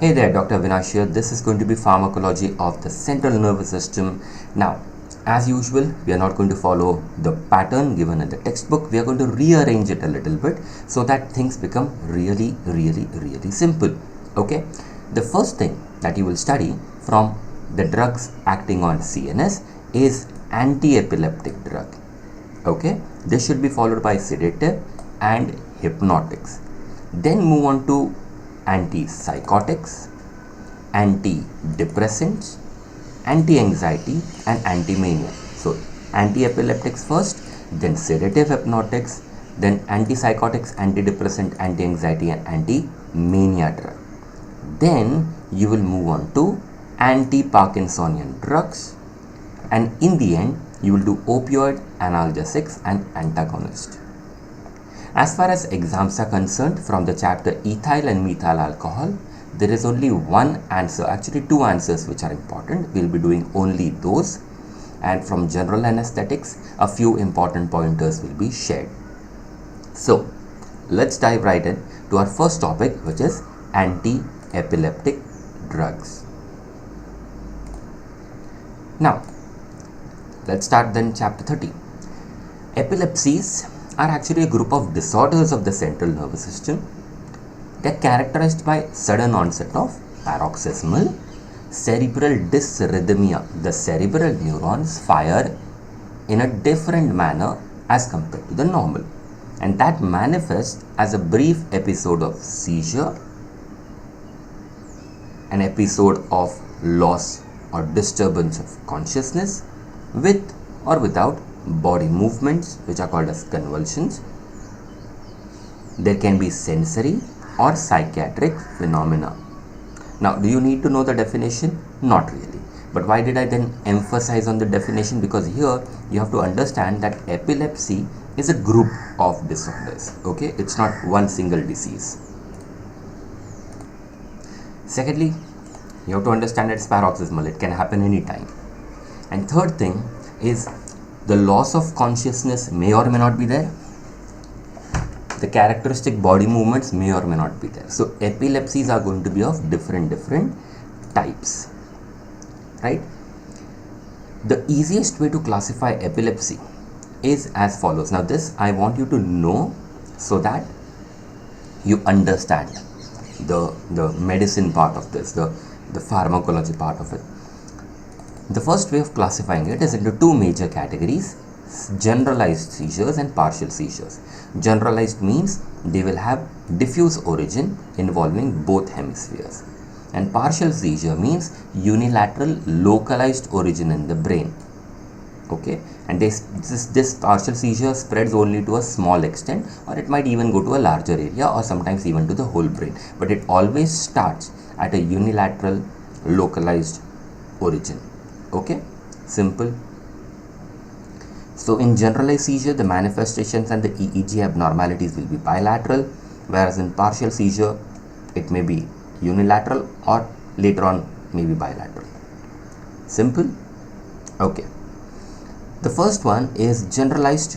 Hey there, Dr. Vinash here. This is going to be pharmacology of the central nervous system. Now, as usual, we are not going to follow the pattern given in the textbook. We are going to rearrange it a little bit so that things become really simple. Okay? The first thing that you will study from the drugs acting on CNS is antiepileptic drug. Okay? This should be followed by sedative and hypnotics. Then move on to antipsychotics, antidepressants, anti-anxiety and anti-mania. So anti-epileptics first, then sedative hypnotics, then antipsychotics, antidepressant, anti-anxiety and anti-mania drug. Then you will move on to anti-Parkinsonian drugs, and in the end you will do opioid, analgesics and antagonist. As far as exams are concerned, from the chapter ethyl and methyl alcohol, there is only one answer, actually two answers which are important. We will be doing only those, and from general anesthetics, a few important pointers will be shared. So, let's dive right in to our first topic, which is anti-epileptic drugs. Now, let's start then chapter 30. Epilepsies are actually a group of disorders of the central nervous system. They are characterized by sudden onset of paroxysmal cerebral dysrhythmia. The cerebral neurons fire in a different manner as compared to the normal, and that manifests as a brief episode of seizure, an episode of loss or disturbance of consciousness with or without body movements, which are called as convulsions. There can be sensory or psychiatric phenomena. Now, do you need to know the definition? Not really. But why did I then emphasize on the definition? Because here you have to understand that epilepsy is a group of disorders. Okay, it's not one single disease. Secondly, you have to understand it's paroxysmal. It can happen anytime. And third thing is, the loss of consciousness may or may not be there. The characteristic body movements may or may not be there. So epilepsies are going to be of different types, right? The easiest way to classify epilepsy is as follows. Now this I want you to know so that you understand the medicine part of this, the pharmacology part of it. The first way of classifying it is into two major categories: generalized seizures and partial seizures. Generalized means they will have diffuse origin involving both hemispheres, and partial seizure means unilateral localized origin in the brain. Okay, and this partial seizure spreads only to a small extent, or it might even go to a larger area, or sometimes even to the whole brain, but it always starts at a unilateral localized origin. Okay, simple. So in generalized seizure, the manifestations and the EEG abnormalities will be bilateral, whereas in partial seizure it may be unilateral or later on may be bilateral. Simple. Okay, the first one is generalized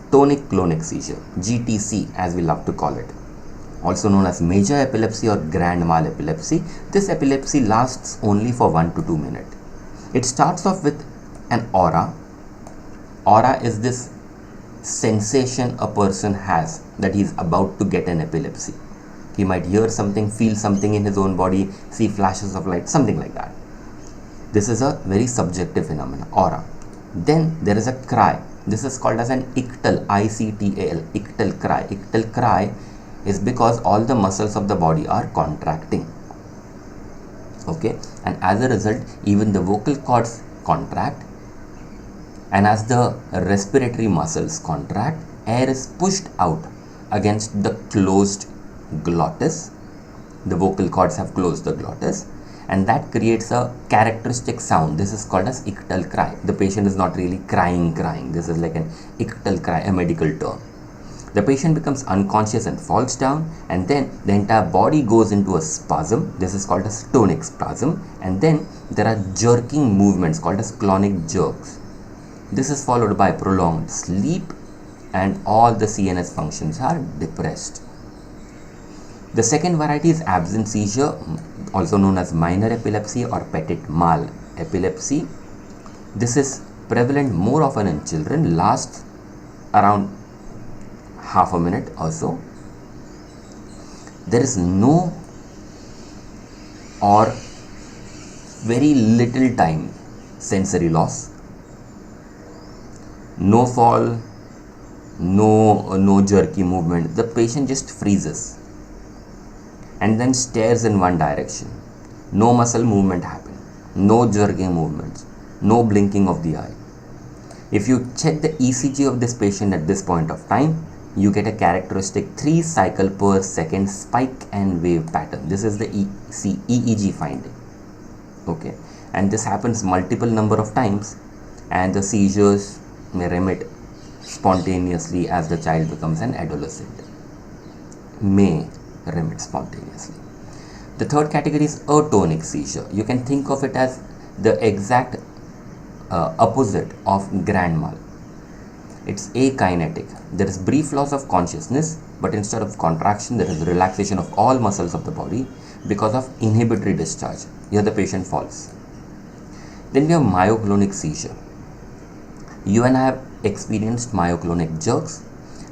tonic-clonic seizure, GTC as we love to call it, also known as major epilepsy or grand mal epilepsy. This epilepsy lasts only for 1 to 2 minutes. It starts off with an aura. Aura is this sensation a person has that he is about to get an epilepsy. He might hear something, feel something in his own body, see flashes of light, something like that. This is a very subjective phenomenon, aura. Then there is a cry. This is called as an ictal, I-C-T-A-L, ictal cry. Ictal cry is because all the muscles of the body are contracting. Okay, and as a result, even the vocal cords contract, and as the respiratory muscles contract, air is pushed out against the closed glottis. The vocal cords have closed the glottis, and that creates a characteristic sound. This is called as ictal cry. The patient is not really crying. This is like an ictal cry, a medical term. The patient becomes unconscious and falls down, and then the entire body goes into a spasm. This is called as tonic spasm, and then there are jerking movements called as clonic jerks. This is followed by prolonged sleep, and all the CNS functions are depressed. The second variety is absent seizure. also known as minor epilepsy or petit mal epilepsy. This is prevalent more often in children, lasts around half a minute or so. There is no or very little time sensory loss, no fall, no jerky movement. The patient just freezes and then stares in one direction. No muscle movement happen, no jerking movements, no blinking of the eye. If you check the ECG of this patient at this point of time, you get a characteristic 3 cycle per second spike and wave pattern. This is the EEG finding. Okay, and this happens multiple number of times, and the seizures may remit spontaneously as the child becomes an adolescent. May remit spontaneously. The third category is atonic seizure. You can think of it as the exact opposite of grand mal. It's akinetic. There is brief loss of consciousness, but instead of contraction, there is relaxation of all muscles of the body because of inhibitory discharge. Here the patient falls. Then we have myoclonic seizure. You and I have experienced myoclonic jerks.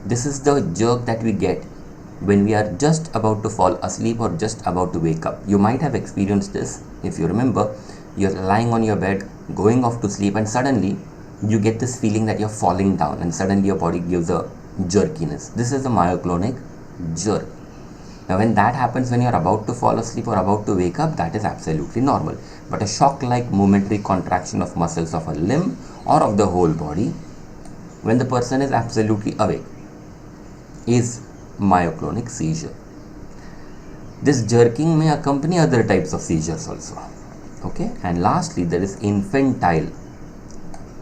This is the jerk that we get when we are just about to fall asleep or just about to wake up. You might have experienced this. If you remember, you're lying on your bed, going off to sleep, and suddenly you get this feeling that you're falling down, and suddenly your body gives a jerkiness. This is the myoclonic jerk. Now when that happens when you're about to fall asleep or about to wake up, that is absolutely normal. But a shock-like momentary contraction of muscles of a limb or of the whole body when the person is absolutely awake is myoclonic seizure. This jerking may accompany other types of seizures also. Okay, and lastly there is infantile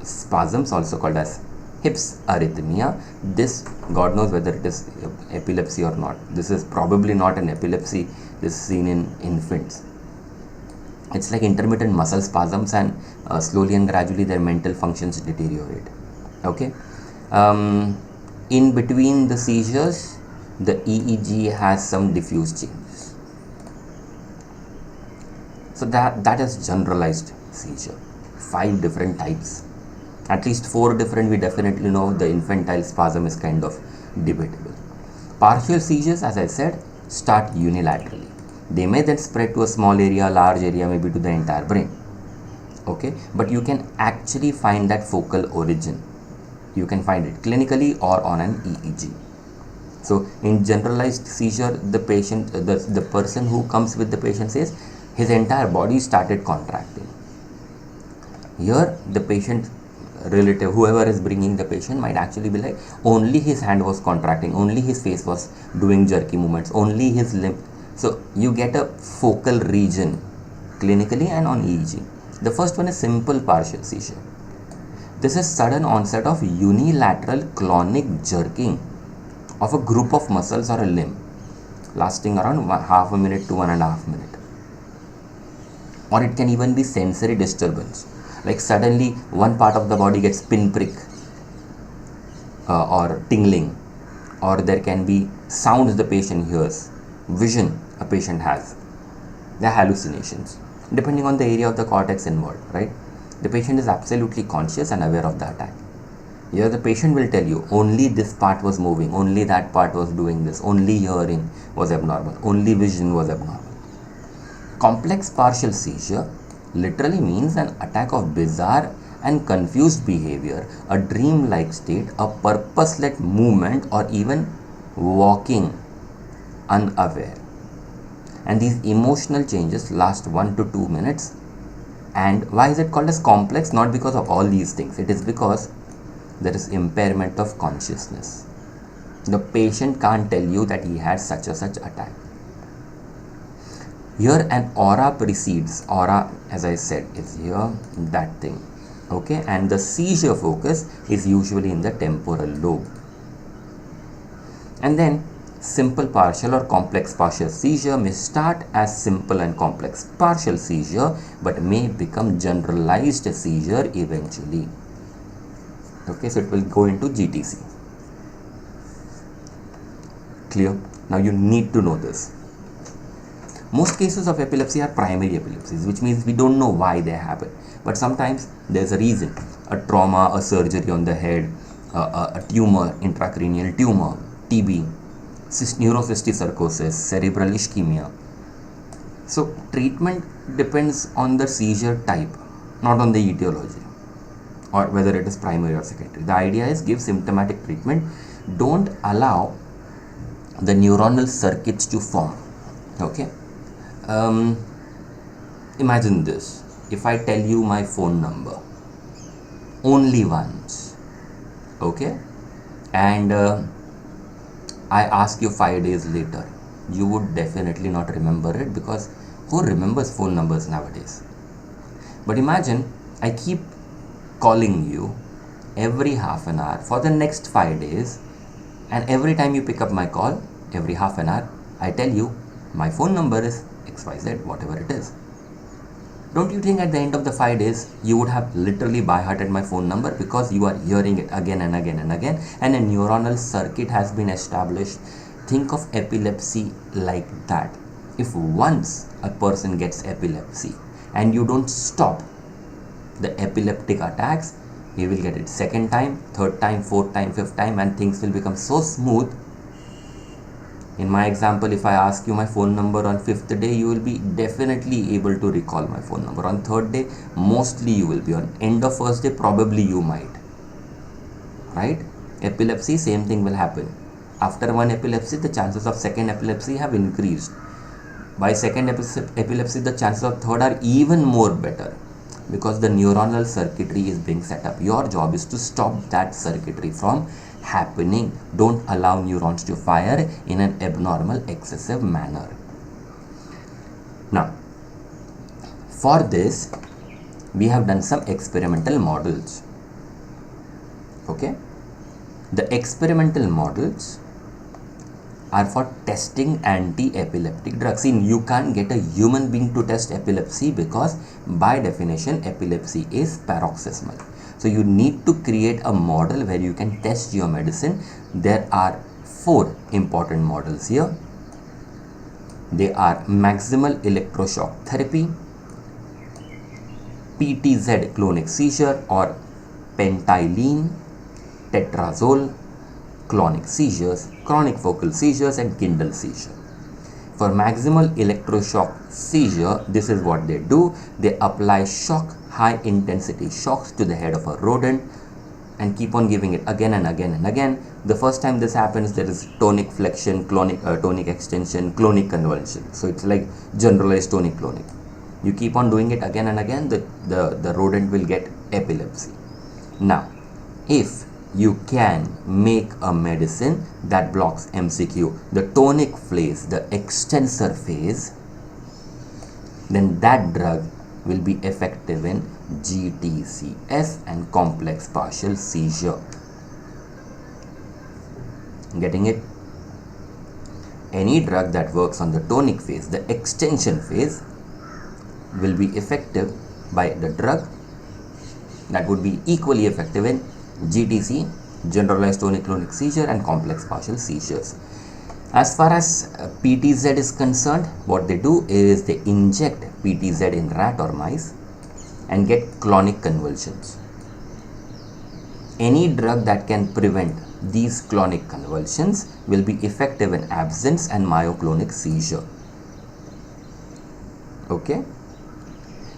spasms, also called as hips arrhythmia. This, God knows whether it is epilepsy or not. This is probably not an epilepsy. This is seen in infants. It's like intermittent muscle spasms, and slowly and gradually their mental functions deteriorate. Okay, in between the seizures, the EEG has some diffuse changes. So that is generalized seizure. 5 different types. At least 4 different we definitely know. The infantile spasm is kind of debatable. Partial seizures, as I said, start unilaterally. They may then spread to a small area, large area, maybe to the entire brain. Okay, but you can actually find that focal origin. You can find it clinically or on an EEG. So in generalized seizure, the patient, the person who comes with the patient says his entire body started contracting. Here the patient relative, whoever is bringing the patient, might actually be like, only his hand was contracting, only his face was doing jerky movements, only his limb. So you get a focal region clinically and on EEG. The first one is simple partial seizure. This is sudden onset of unilateral clonic jerking of a group of muscles or a limb, lasting around half a minute to 1.5 minutes. Or it can even be sensory disturbance, like suddenly one part of the body gets pinprick or tingling, or there can be sounds the patient hears, vision a patient has, the hallucinations, depending on the area of the cortex involved, right? The patient is absolutely conscious and aware of the attack. Here the patient will tell you only this part was moving, only that part was doing this, only hearing was abnormal, only vision was abnormal. Complex partial seizure literally means an attack of bizarre and confused behavior, a dream-like state, a purposeless movement, or even walking unaware. And these emotional changes last 1 to 2 minutes. And why is it called as complex? Not because of all these things. It is because there is impairment of consciousness. The patient can't tell you that he had such attack. Here an aura precedes. Aura, as I said, is here, that thing. Okay, and the seizure focus is usually in the temporal lobe. And then simple partial or complex partial seizure may start as simple and complex partial seizure, but may become generalized seizure eventually. Okay, so it will go into GTC. Clear? Now you need to know this. Most cases of epilepsy are primary epilepsies, which means we don't know why they happen. But sometimes there's a reason. A trauma, a surgery on the head, a tumor, intracranial tumor, TB, neurocysticercosis, cerebral ischemia. So treatment depends on the seizure type, not on the etiology, or whether it is primary or secondary. The idea is give symptomatic treatment. Don't allow the neuronal circuits to form. Okay. Imagine this. If I tell you my phone number only once, okay, and I ask you 5 days later, you would definitely not remember it, because who remembers phone numbers nowadays? But imagine I keep calling you every half an hour for the next 5 days, and every time you pick up my call, every half an hour, I tell you my phone number is XYZ, whatever it is. Don't you think at the end of the 5 days you would have literally by-hearted my phone number, because you are hearing it again and again and again, and a neuronal circuit has been established? Think of epilepsy like that. If once a person gets epilepsy and you don't stop the epileptic attacks, he will get it second time, third time, fourth time, fifth time, and things will become so smooth. In my example, if I ask you my phone number on 5th day, you will be definitely able to recall my phone number. On 3rd day, mostly you will be. On end of 1st day, probably you might. Right? Epilepsy, same thing will happen. After one epilepsy, the chances of second epilepsy have increased. By second epilepsy, the chances of third are even more better, because the neuronal circuitry is being set up. Your job is to stop that circuitry from happening. Don't allow neurons to fire in an abnormal, excessive manner. Now, for this, we have done some experimental models. Okay? The experimental models are for testing anti-epileptic drugs. See, you can't get a human being to test epilepsy, because by definition epilepsy is paroxysmal. So you need to create a model where you can test your medicine. There are 4 important models here. They are maximal electroshock therapy, PTZ clonic seizure or pentylene, tetrazole, clonic seizures, chronic focal seizures, and Kindle seizure. For maximal electroshock seizure, this is what they do. They apply high intensity shocks to the head of a rodent and keep on giving it again and again and again. The first time this happens, there is tonic flexion, tonic extension, clonic convulsion. So it's like generalized tonic-clonic. You keep on doing it again and again, the rodent will get epilepsy. Now, if you can make a medicine that blocks MCQ, the tonic phase, the extensor phase, then that drug will be effective in GTCS and complex partial seizure. Getting it? Any drug that works on the tonic phase, the extension phase, will be effective by the drug that would be equally effective in GTC, generalized tonic-clonic seizure, and complex partial seizures. As far as PTZ is concerned, what they do is they inject PTZ in rat or mice and get clonic convulsions. Any drug that can prevent these clonic convulsions will be effective in absence and myoclonic seizure. Okay?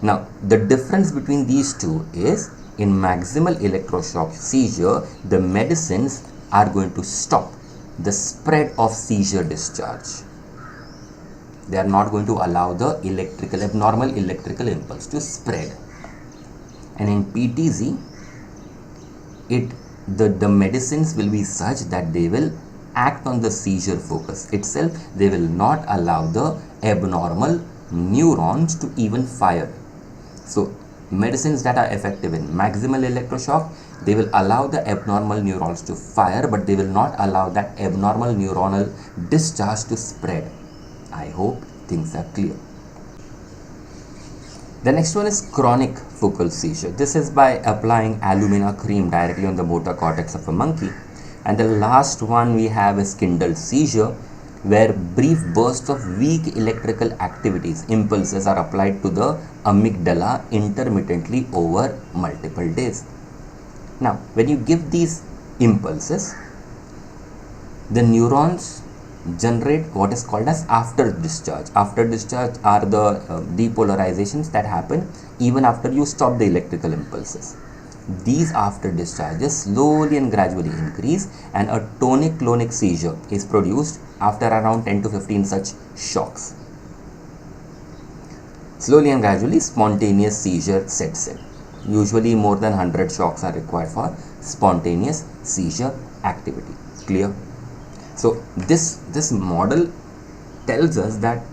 Now, the difference between these two is, in maximal electroshock seizure, the medicines are going to stop the spread of seizure discharge. They are not going to allow the abnormal electrical impulse to spread. And in PTZ, the medicines will be such that they will act on the seizure focus itself. They will not allow the abnormal neurons to even fire. So medicines that are effective in maximal electroshock, they will allow the abnormal neurons to fire, but they will not allow that abnormal neuronal discharge to spread. I hope things are clear. The next one is chronic focal seizure. This is by applying alumina cream directly on the motor cortex of a monkey. And the last one we have is Kindle seizure. where brief bursts of weak electrical activities, impulses are applied to the amygdala intermittently over multiple days. Now, when you give these impulses, the neurons generate what is called as after discharge. After discharge are the depolarizations that happen even after you stop the electrical impulses. These after discharges slowly and gradually increase, and a tonic-clonic seizure is produced after around 10 to 15 such shocks. Slowly and gradually, spontaneous seizure sets in. Usually more than 100 shocks are required for spontaneous seizure activity. Clear? So this model tells us that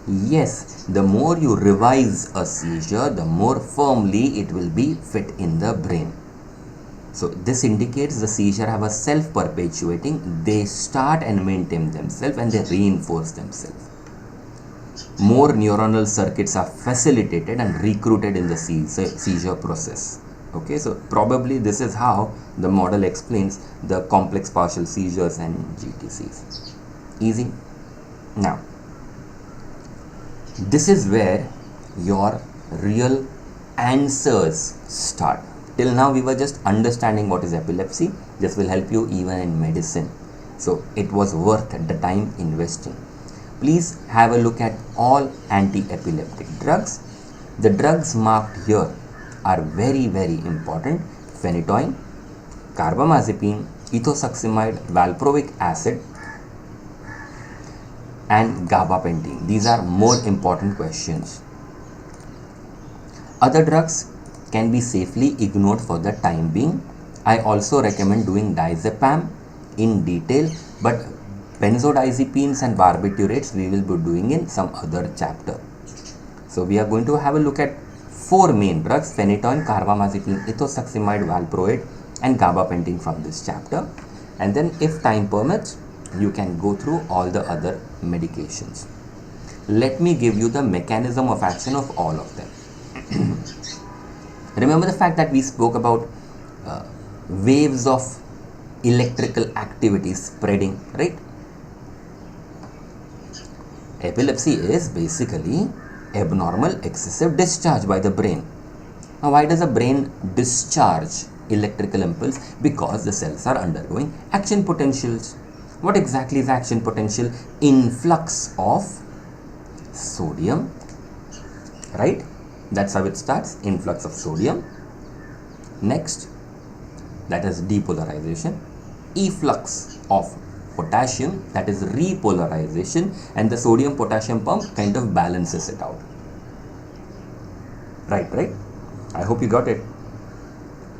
yes, the more you revise a seizure, the more firmly it will be fit in the brain. So this indicates the seizure have a self-perpetuating, they start and maintain themselves and they reinforce themselves. More neuronal circuits are facilitated and recruited in the seizure process. Okay, so probably this is how the model explains the complex partial seizures and GTCs. Easy. Now, this is where your real answers start. Till now we were just understanding what is epilepsy. This will help you even in medicine. So it was worth the time investing. Please have a look at all anti-epileptic drugs. The drugs marked here are very important. Phenytoin, carbamazepine, ethosuximide, valproic acid and gabapentin. These are more important questions. Other drugs can be safely ignored for the time being. I also recommend doing diazepam in detail, but benzodiazepines and barbiturates we will be doing in some other chapter. So we are going to have a look at 4 main drugs: phenytoin, carbamazepine, ethosuximide, valproate and gabapentin from this chapter, and then if time permits you can go through all the other medications. Let me give you the mechanism of action of all of them. Remember the fact that we spoke about waves of electrical activity spreading, right? Epilepsy is basically abnormal excessive discharge by the brain. Now, why does the brain discharge electrical impulse? Because the cells are undergoing action potentials. What exactly is action potential? Influx of sodium, right? That's how it starts, influx of sodium. Next, that is depolarization. Efflux of potassium, that is repolarization, and the sodium potassium pump kind of balances it out. Right? I hope you got it.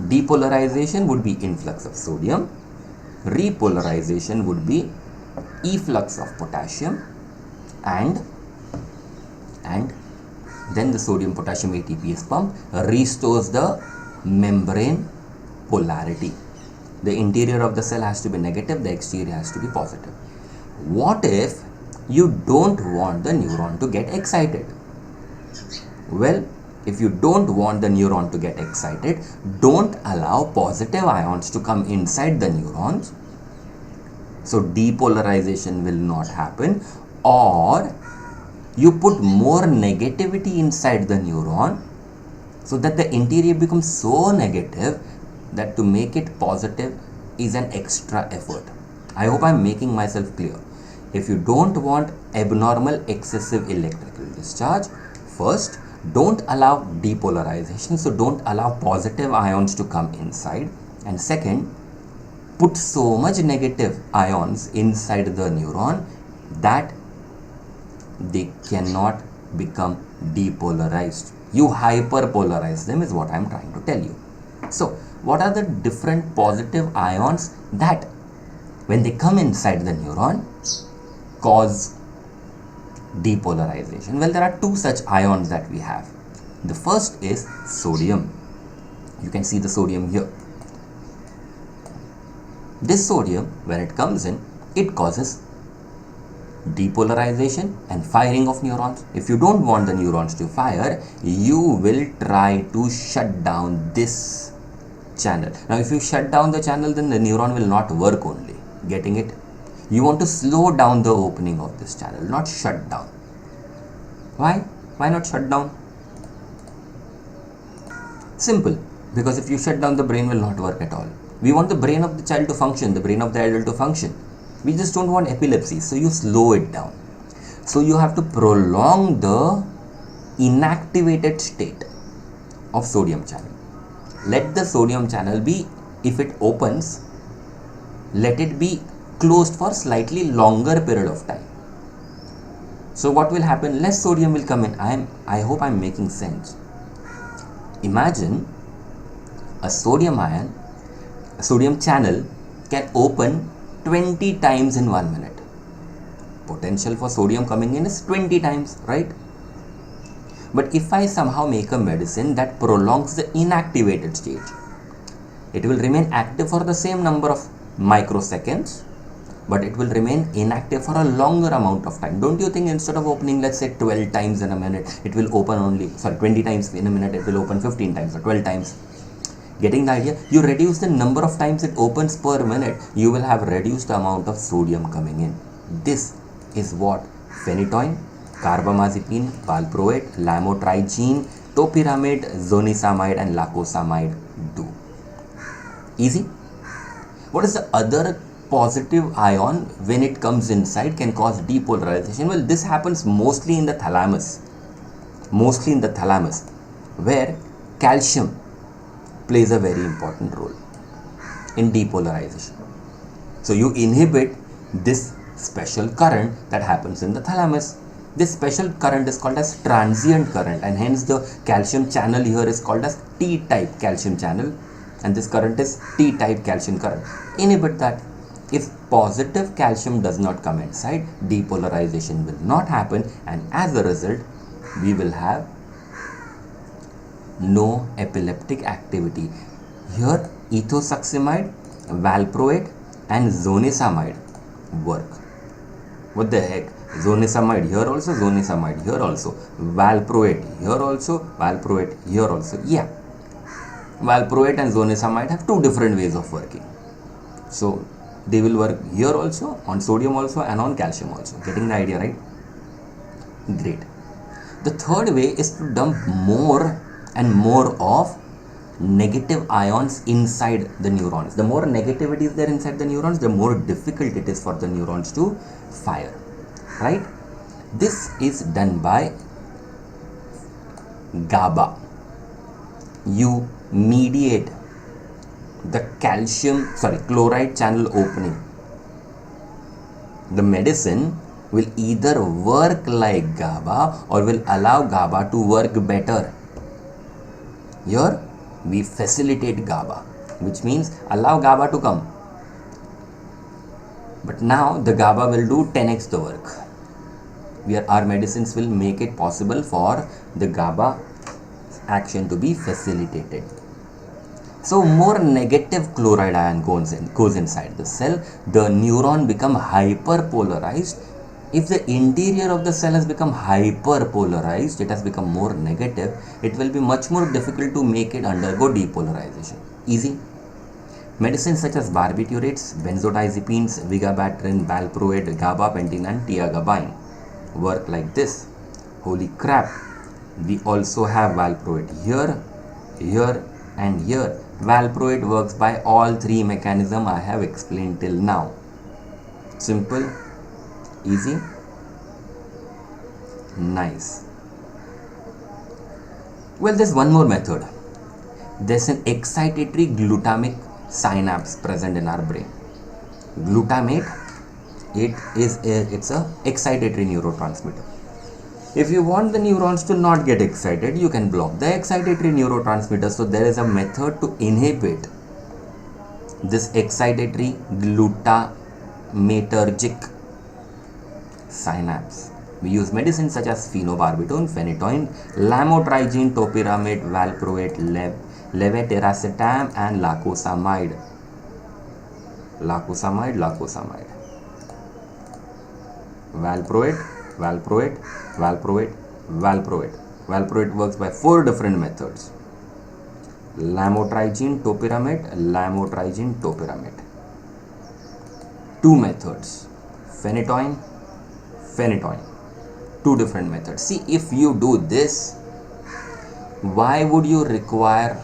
Depolarization would be influx of sodium. Repolarization would be efflux of potassium, and then the sodium potassium ATPase pump restores the membrane polarity. The interior of the cell has to be negative, the exterior has to be positive. What if you don't want the neuron to get excited? Well, if you don't want the neuron to get excited, don't allow positive ions to come inside the neurons. So depolarization will not happen, or you put more negativity inside the neuron so that the interior becomes so negative that to make it positive is an extra effort. I hope I'm making myself clear. If you don't want abnormal excessive electrical discharge, first, don't allow depolarization, so don't allow positive ions to come inside, and second, put so much negative ions inside the neuron that they cannot become depolarized. You hyperpolarize them is what I'm trying to tell you. So what are the different positive ions that when they come inside the neuron cause depolarization? Well, there are 2 such ions that we have. The first is sodium. You can see the sodium here. This sodium, when it comes in, it causes depolarization and firing of neurons. If you don't want the neurons to fire, you will try to shut down this channel. Now, if you shut down the channel, then the neuron will not work only. Getting it? You want to slow down the opening of this channel, not shut down. Why? Why not shut down? Simple. Because if you shut down, the brain will not work at all. We want the brain of the child to function, the brain of the adult to function. We just don't want epilepsy, so you slow it down. So you have to prolong the inactivated state of sodium channel. Let the sodium channel be, if it opens, let it be closed for slightly longer period of time. So what will happen? Less sodium will come in. I hope I'm making sense. Imagine a sodium channel can open 20 times in 1 minute. Potential for sodium coming in is 20 times, right? But if I somehow make a medicine that prolongs the inactivated stage, it will remain active for the same number of microseconds, but it will remain inactive for a longer amount of time. Don't you think instead of opening, let's say 12 times in a minute, it will open 20 times in a minute, it will open 15 times or 12 times. Getting the idea? You reduce the number of times it opens per minute, you will have reduced the amount of sodium coming in. This is what phenytoin, carbamazepine, valproate, lamotrigine, topiramate, zonisamide and lacosamide do. Easy? What is the other positive ion when it comes inside can cause depolarization? Well, this happens mostly in the thalamus, where calcium plays a very important role in depolarization. So you inhibit this special current that happens in the thalamus. This special current is called as transient current, and hence the calcium channel here is called as T-type calcium channel, and this current is T-type calcium current. Inhibit that. If positive calcium does not come inside, depolarization will not happen, and as a result we will have no epileptic activity. Here ethosuximide, valproate and zonisamide work. What the heck? Zonisamide here also, zonisamide here also, valproate here also, valproate here also. Yeah, valproate and zonisamide have two different ways of working. So they will work here also, on sodium also and on calcium also. Getting the idea, right? Great. The third way is to dump more and more of negative ions inside the neurons. The more negativity is there inside the neurons, the more difficult it is for the neurons to fire, right? This is done by GABA. You mediate the chloride channel opening. The medicine will either work like GABA or will allow GABA to work better. Here we facilitate GABA, which means allow GABA to come. But now the GABA will do 10x the work. Our medicines will make it possible for the GABA action to be facilitated. So more negative chloride ion goes inside the cell. The neuron become hyperpolarized. If the interior of the cell has become hyperpolarized, it has become more negative, it will be much more difficult to make it undergo depolarization. Easy. Medicines such as barbiturates, benzodiazepines, vigabatrin, valproate, gabapentin and tiagabine work like this. Holy crap. We also have valproate here, here and here. Valproate works by all three mechanisms I have explained till now. Simple, easy, nice. Well, there's one more method. There's an excitatory glutamic synapse present in our brain. Glutamate, it's a excitatory neurotransmitter. If you want the neurons to not get excited, you can block the excitatory neurotransmitter. So there is a method to inhibit this excitatory glutamatergic synapse. We use medicines such as phenobarbital, phenytoin, lamotrigine, topiramate, valproate, levetiracetam and lacosamide. Valproate, Valproate works by 4 different methods. Lamotrigine, topiramate, 2 methods. phenytoin, phenytoin. Two different methods. See, if you do this, why would you require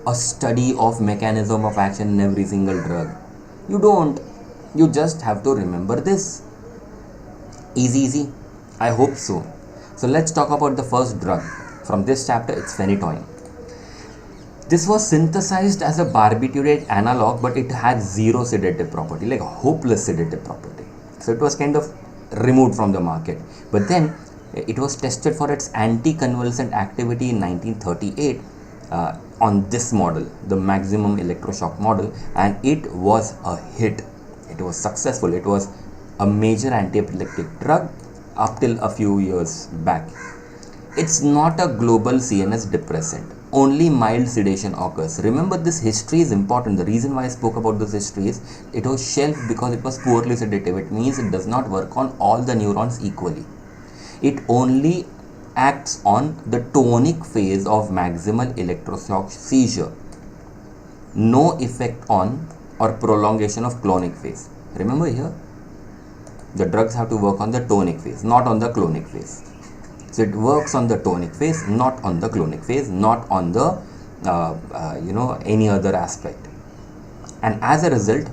a study of mechanism of action in every single drug? You don't. You just have to remember this. Easy. I hope so. So let's talk about the first drug from this chapter. It's phenytoin. This was synthesized as a barbiturate analog, but it had zero sedative property, like a hopeless sedative property. So it was kind of removed from the market. But then it was tested for its anticonvulsant activity in 1938 on this model, the maximum electroshock model, and it was a hit. It was successful. It was a major antiepileptic drug up till a few years back. It's not a global CNS depressant. Only mild sedation occurs. Remember, this history is important. The reason why I spoke about this history is it was shelved because it was poorly sedative. It means it does not work on all the neurons equally. It only acts on the tonic phase of maximal electroshock seizure. No effect on or prolongation of clonic phase. Remember here, the drugs have to work on the tonic phase, not on the clonic phase. So it works on the tonic phase, not on the clonic phase, not on the any other aspect. And as a result,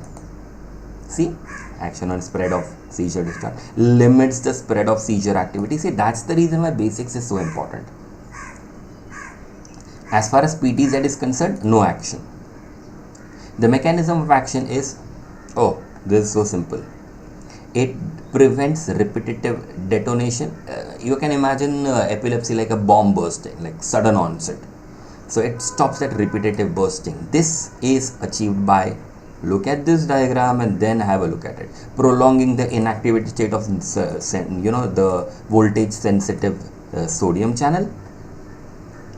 see, action on spread of seizure discharge, limits the spread of seizure activity. See, that's the reason why basics is so important. As far as PTZ is concerned, no action. The mechanism of action is, this is so simple. It prevents repetitive detonation. You can imagine epilepsy like a bomb bursting, like sudden onset. So it stops that repetitive bursting. This is achieved by, look at this diagram and then have a look at it, prolonging the inactivity state of the voltage sensitive sodium channel.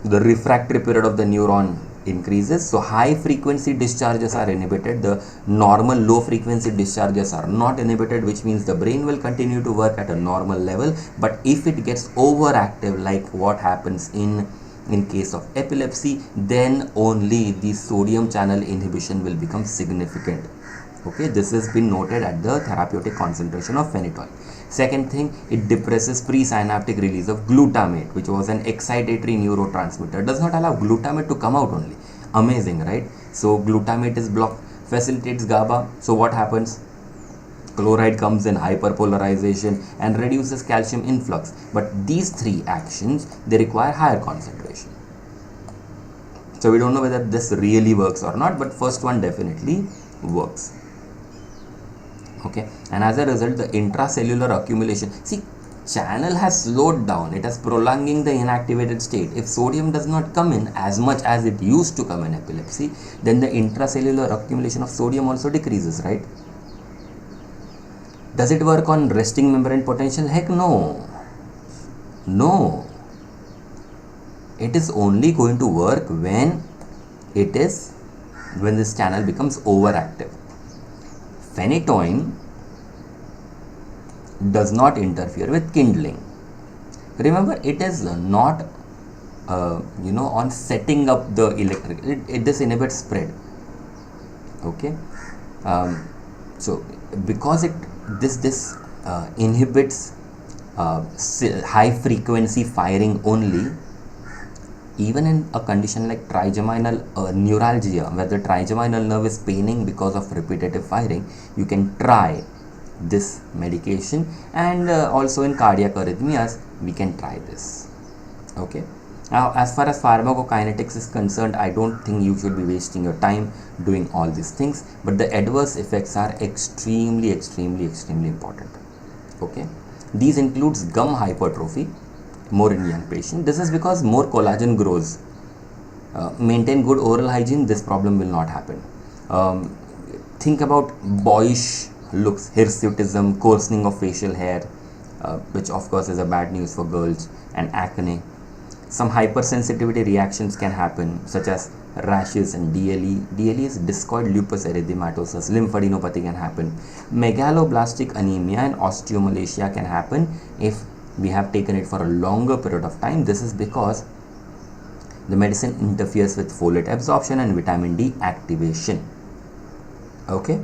The refractory period of the neuron increases, so high frequency discharges are inhibited, the normal low frequency discharges are not inhibited, which means the brain will continue to work at a normal level. But if it gets overactive, like what happens in case of epilepsy, then only the sodium channel inhibition will become significant. Okay, this has been noted at the therapeutic concentration of phenytoin. Second thing, it depresses presynaptic release of glutamate, which was an excitatory neurotransmitter. It does not allow glutamate to come out only. Amazing, right? So glutamate is blocked, facilitates GABA. So what happens? Chloride comes in, hyperpolarization, and reduces calcium influx. But these three actions, they require higher concentration. So we don't know whether this really works or not, but first one definitely works. Okay, and as a result, the intracellular accumulation, see, channel has slowed down. It is prolonging the inactivated state. If sodium does not come in as much as it used to come in epilepsy, then the intracellular accumulation of sodium also decreases, right? Does it work on resting membrane potential? Heck no. No. It is only going to work when this channel becomes overactive. Phenytoin does not interfere with kindling. Remember, it is not on setting up the electric. It just inhibits spread. Okay, so because this inhibits high frequency firing only, even in a condition like trigeminal neuralgia, where the trigeminal nerve is paining because of repetitive firing, you can try this medication. And also in cardiac arrhythmias, we can try this. Okay. Now, as far as pharmacokinetics is concerned, I don't think you should be wasting your time doing all these things, but the adverse effects are extremely important. Okay. These includes gum hypertrophy, more in young patients. This is because more collagen grows. Maintain good oral hygiene, this problem will not happen. Think about boyish looks, hirsutism, coarsening of facial hair, which of course is a bad news for girls, and acne. Some hypersensitivity reactions can happen, such as rashes and DLE. DLE is discoid lupus erythematosus. Lymphadenopathy can happen. Megaloblastic anemia and osteomalacia can happen if we have taken it for a longer period of time. This is because the medicine interferes with folate absorption and vitamin D activation. Okay,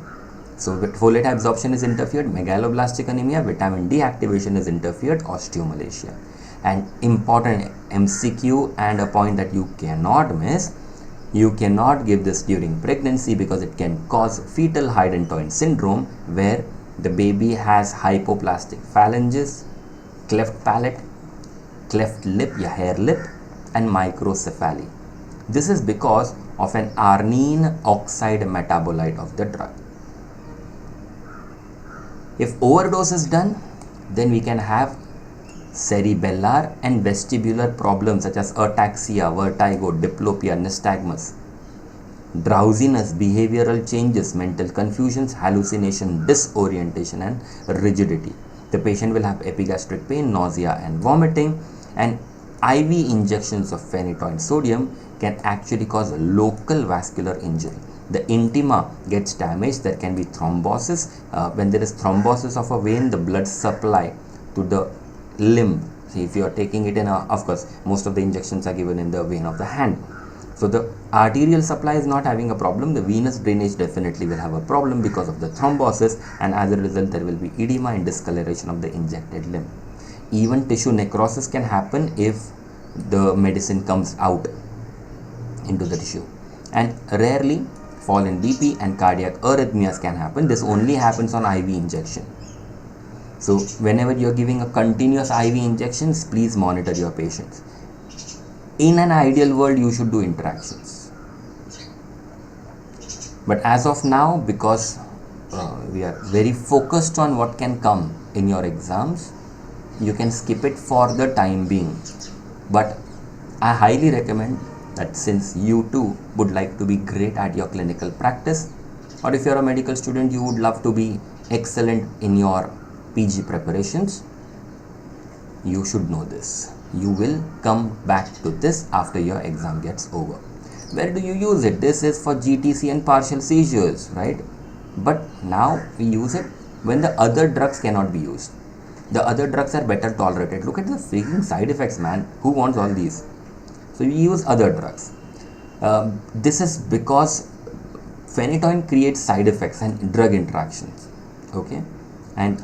So folate absorption is interfered, megaloblastic anemia, vitamin D activation is interfered, osteomalacia. And important MCQ and a point that you cannot miss, you cannot give this during pregnancy because it can cause fetal Hydantoin syndrome, where the baby has hypoplastic phalanges, cleft palate, cleft lip, hair lip, and microcephaly. This is because of an arnine oxide metabolite of the drug. If overdose is done, then we can have cerebellar and vestibular problems such as ataxia, vertigo, diplopia, nystagmus, drowsiness, behavioral changes, mental confusions, hallucination, disorientation, and rigidity. The patient will have epigastric pain, nausea, and vomiting, and IV injections of phenytoin sodium can actually cause local vascular injury. The intima gets damaged, there can be thrombosis. When there is thrombosis of a vein, the blood supply to the limb, see, if you are taking it in of course most of the injections are given in the vein of the hand, so the arterial supply is not having a problem, the venous drainage definitely will have a problem because of the thrombosis, and as a result there will be edema and discoloration of the injected limb. Even tissue necrosis can happen if the medicine comes out into the tissue, and rarely fall in BP and cardiac arrhythmias can happen. This only happens on IV injection. So whenever you are giving a continuous IV injections, please monitor your patients. In an ideal world, you should do interactions. But as of now, because we are very focused on what can come in your exams, you can skip it for the time being. But I highly recommend that since you too would like to be great at your clinical practice, or if you are a medical student, you would love to be excellent in your PG preparations, you should know this. You will come back to this after your exam gets over. Where do you use it? This is for GTC and partial seizures, right? But now we use it when the other drugs cannot be used. The other drugs are better tolerated. Look at the freaking side effects, man. Who wants all these? So we use other drugs. This is because phenytoin creates side effects and drug interactions, okay? And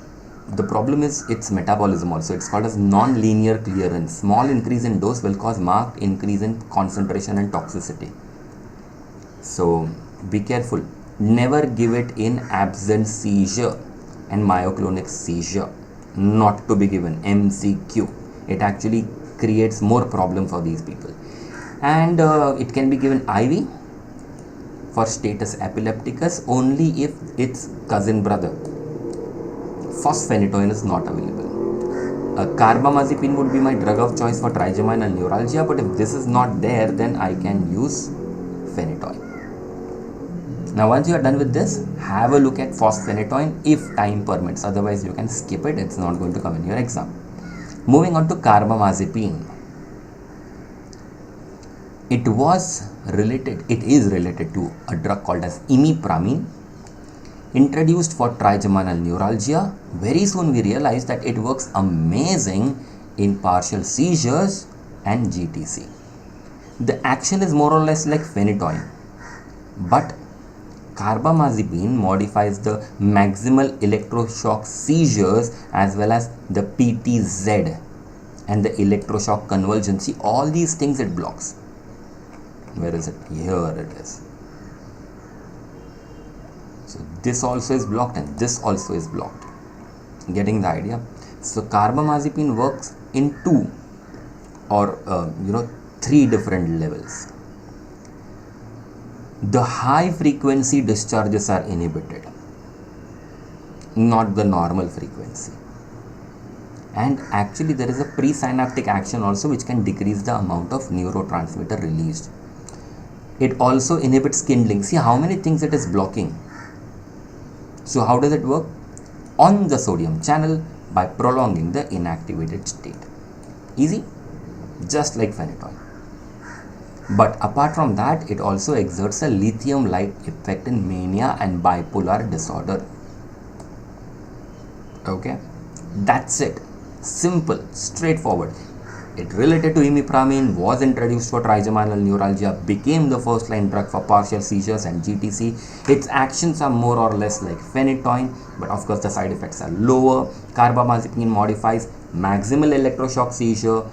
the problem is its metabolism also. It's called as non-linear clearance. Small increase in dose will cause marked increase in concentration and toxicity. So be careful. Never give it in absent seizure and myoclonic seizure. Not to be given. MCQ. It actually creates more problem for these people. And it can be given IV for status epilepticus only if its cousin brother. Fosphenytoin is not available. Carbamazepine would be my drug of choice for trigeminal neuralgia, but if this is not there, then I can use phenytoin. Now once you are done with this, have a look at fosphenytoin if time permits, otherwise you can skip it, it's not going to come in your exam. Moving on to carbamazepine. It is related to a drug called as imipramine, introduced for trigeminal neuralgia. Very soon we realized that it works amazing in partial seizures and GTC. The action is more or less like phenytoin, but carbamazepine modifies the maximal electroshock seizures as well as the PTZ and the electroshock convulsion. See, all these things it blocks. Where is it? Here it is. So this also is blocked and this also is blocked. Getting the idea? So carbamazepine works in 2 or 3 different levels. The high frequency discharges are inhibited, not the normal frequency. And actually there is a presynaptic action also which can decrease the amount of neurotransmitter released. It also inhibits kindling. See how many things it is blocking. So how does it work? On the sodium channel by prolonging the inactivated state. Easy? Just like phenytoin. But apart from that, it also exerts a lithium-like effect in mania and bipolar disorder. Okay? That's it. Simple, straightforward. It related to imipramine, was introduced for trigeminal neuralgia, became the first line drug for partial seizures and GTC. Its actions are more or less like phenytoin, but of course the side effects are lower. Carbamazepine modifies maximal electroshock seizure,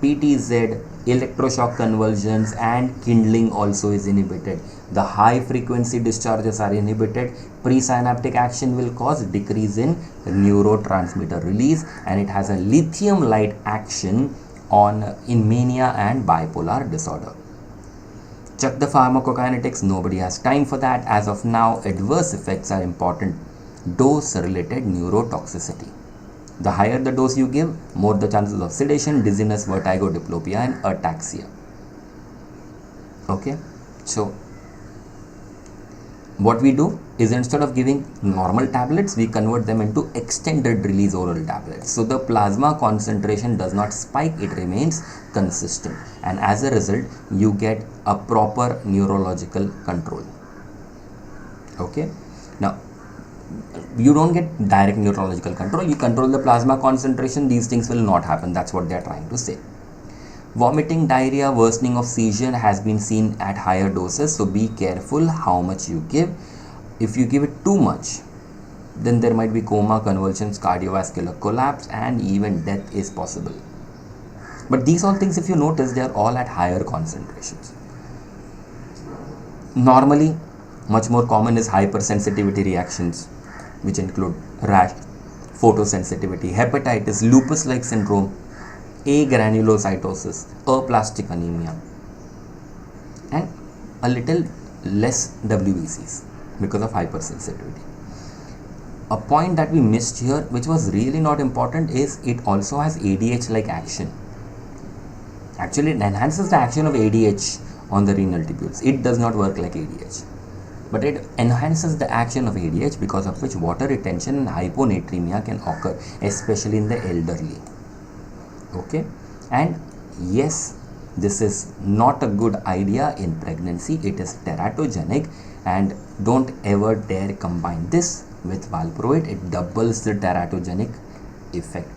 PTZ, electroshock convulsions, and kindling also is inhibited. The high frequency discharges are inhibited. Presynaptic action will cause decrease in neurotransmitter release, and it has a lithium light action in mania and bipolar disorder. Check the pharmacokinetics. Nobody has time for that. As of now, adverse effects are important. Dose related neurotoxicity. The higher the dose you give, more the chances of sedation, dizziness, vertigo, diplopia, and ataxia. Okay, so what we do is, instead of giving normal tablets, we convert them into extended release oral tablets. So the plasma concentration does not spike, it remains consistent, and as a result you get a proper neurological control. Okay, now you don't get direct neurological control, you control the plasma concentration. These things will not happen. That's what they are trying to say. Vomiting, diarrhea, worsening of seizure has been seen at higher doses, so be careful how much you give. If you give it too much, then there might be coma, convulsions, cardiovascular collapse, and even death is possible. But these all things, if you notice, they are all at higher concentrations. Normally, much more common is hypersensitivity reactions, which include rash, photosensitivity, hepatitis, lupus-like syndrome, agranulocytosis, aplastic anemia, and a little less WBCs because of hypersensitivity. A point that we missed here, which was really not important, is it also has ADH-like action. Actually, it enhances the action of ADH on the renal tubules. It does not work like ADH, but it enhances the action of ADH, because of which water retention and hyponatremia can occur, especially in the elderly. Okay, and yes, this is not a good idea in pregnancy. It is teratogenic, and don't ever dare combine this with valproate. It doubles the teratogenic effect.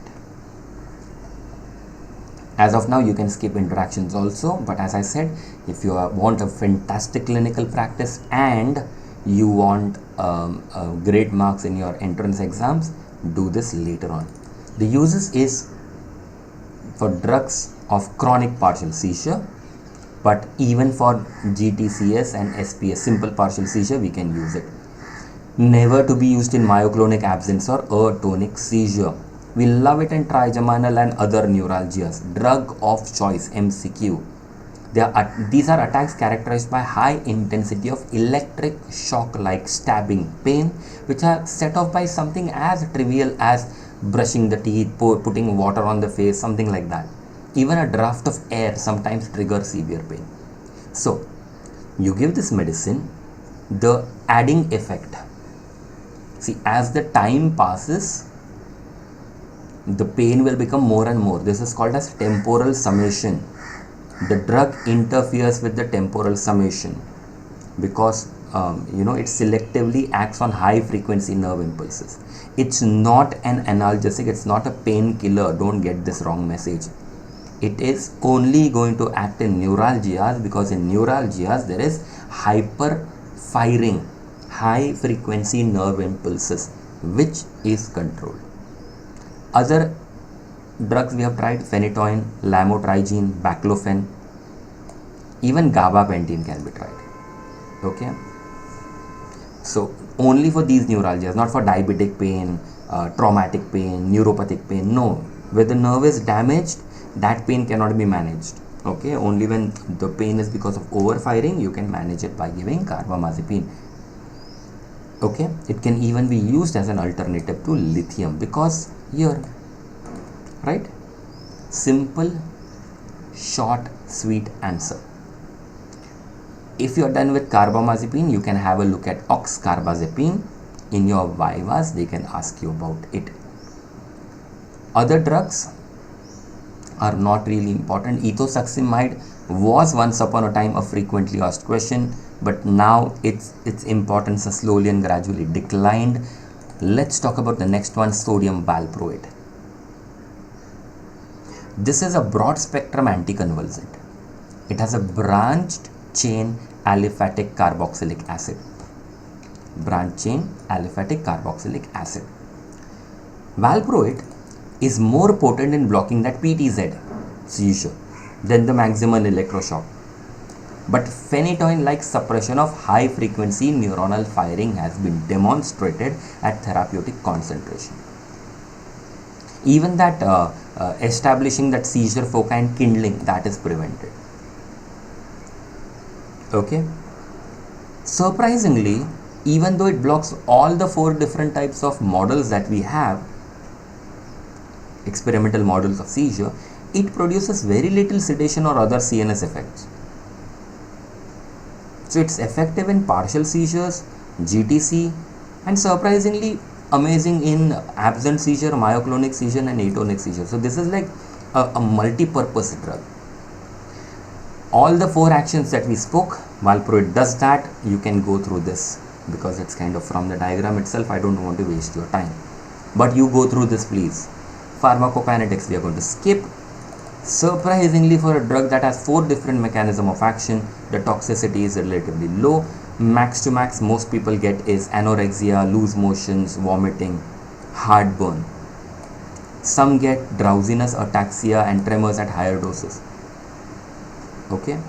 As of now, you can skip interactions also, but as I said, if you want a fantastic clinical practice and you want great marks in your entrance exams, do this later on. The uses is for drugs of chronic partial seizure, but even for GTCS and SPS, simple partial seizure, we can use it. Never to be used in myoclonic absence or atonic seizure. We love it in trigeminal and other neuralgias. Drug of choice, MCQ. These are attacks characterized by high intensity of electric shock like stabbing pain, which are set off by something as trivial as brushing the teeth, putting water on the face, something like that. Even a draft of air sometimes triggers severe pain. So you give this medicine, the adding effect. See, as the time passes, the pain will become more and more. This is called as temporal summation. The drug interferes with the temporal summation because it selectively acts on high frequency nerve impulses. It's not an analgesic, it's not a painkiller. Don't get this wrong message. It is only going to act in neuralgias, because in neuralgias there is hyper firing, high frequency nerve impulses, which is controlled. Other drugs we have tried: phenytoin, lamotrigine, baclofen, even gabapentin can be tried. Okay, so only for these neuralgias, not for diabetic pain, traumatic pain, neuropathic pain. No, where the nerve is damaged, that pain cannot be managed. Okay, only when the pain is because of overfiring, you can manage it by giving carbamazepine. Okay, it can even be used as an alternative to lithium, because here, right, simple, short, sweet answer. If you are done with carbamazepine, you can have a look at oxcarbazepine. In your vivas, they can ask you about it. Other drugs are not really important. Ethosuximide was once upon a time a frequently asked question, but now its importance has slowly and gradually declined. Let's talk about the next one, sodium valproate. This is a broad spectrum anticonvulsant. It has a branched chain aliphatic carboxylic acid. Branched chain aliphatic carboxylic acid. Valproate is more potent in blocking that PTZ seizure than the maximal electroshock. But phenytoin-like suppression of high frequency neuronal firing has been demonstrated at therapeutic concentration. Even that establishing that seizure foci and kindling, that is prevented. Okay. Surprisingly, even though it blocks all the 4 different types of models that we have, experimental models of seizure, it produces very little sedation or other CNS effects. So it's effective in partial seizures, GTC, and surprisingly amazing in absent seizure, myoclonic seizure, and atonic seizure. So this is like a multi-purpose drug. All the 4 actions that we spoke, valproate does that. You can go through this because it's kind of from the diagram itself. I don't want to waste your time, but you go through this please. Pharmacokinetics we are going to skip. Surprisingly, for a drug that has 4 different mechanisms of action, the toxicity is relatively low. Max to max most people get is anorexia, loose motions, vomiting, heartburn. Some get drowsiness, ataxia, and tremors at higher doses. Okay,